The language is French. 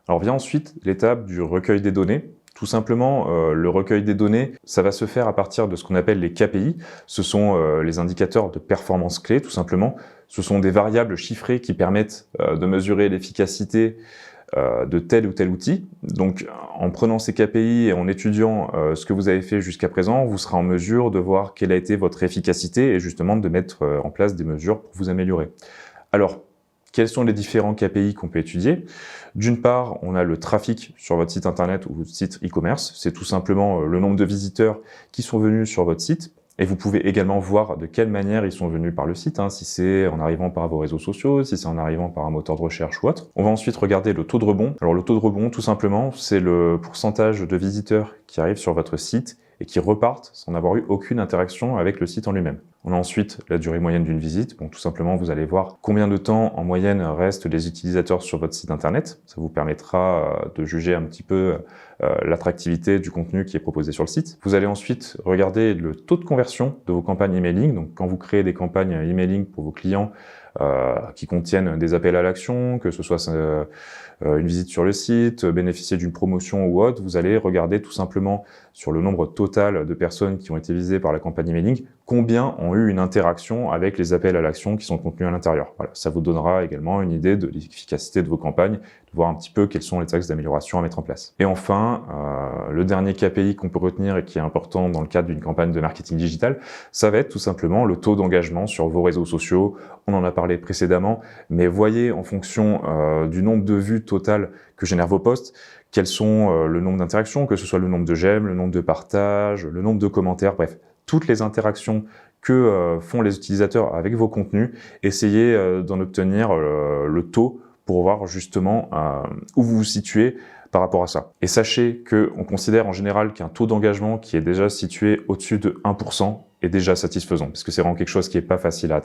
Alors vient ensuite l'étape du recueil des données. Tout simplement, le recueil des données, ça va se faire à partir de ce qu'on appelle les KPI. Ce sont les indicateurs de performance clés, tout simplement. Ce sont des variables chiffrées qui permettent de mesurer l'efficacité de tel ou tel outil. Donc, en prenant ces KPI et en étudiant ce que vous avez fait jusqu'à présent, vous serez en mesure de voir quelle a été votre efficacité et justement de mettre en place des mesures pour vous améliorer. Alors, quels sont les différents KPI qu'on peut étudier? D'une part, on a le trafic sur votre site internet ou votre site e-commerce. C'est tout simplement le nombre de visiteurs qui sont venus sur votre site. Et vous pouvez également voir de quelle manière ils sont venus par le site, si c'est en arrivant par vos réseaux sociaux, si c'est en arrivant par un moteur de recherche ou autre. On va ensuite regarder le taux de rebond. Alors le taux de rebond, tout simplement, c'est le pourcentage de visiteurs qui arrivent sur votre site et qui repartent sans avoir eu aucune interaction avec le site en lui-même. On a ensuite la durée moyenne d'une visite. Bon, tout simplement, vous allez voir combien de temps en moyenne restent les utilisateurs sur votre site internet. Ça vous permettra de juger un petit peu l'attractivité du contenu qui est proposé sur le site. Vous allez ensuite regarder le taux de conversion de vos campagnes emailing. Donc, quand vous créez des campagnes emailing pour vos clients qui contiennent des appels à l'action, que ce soit une visite sur le site, bénéficier d'une promotion ou autre, vous allez regarder tout simplement sur le nombre total de personnes qui ont été visées par la campagne emailing, combien ont eu une interaction avec les appels à l'action qui sont contenus à l'intérieur. Voilà, ça vous donnera également une idée de l'efficacité de vos campagnes, de voir un petit peu quels sont les axes d'amélioration à mettre en place. Et enfin, le dernier KPI qu'on peut retenir et qui est important dans le cadre d'une campagne de marketing digital, ça va être tout simplement le taux d'engagement sur vos réseaux sociaux. On en a parlé précédemment, mais voyez en fonction du nombre de vues totales que génèrent vos posts, quels sont le nombre d'interactions, que ce soit le nombre de j'aime, le nombre de partages, le nombre de commentaires, bref, toutes les interactions que font les utilisateurs avec vos contenus, essayez d'en obtenir le taux pour voir justement où vous vous situez par rapport à ça. Et sachez qu'on considère en général qu'un taux d'engagement qui est déjà situé au-dessus de 1% est déjà satisfaisant, parce que c'est vraiment quelque chose qui n'est pas facile à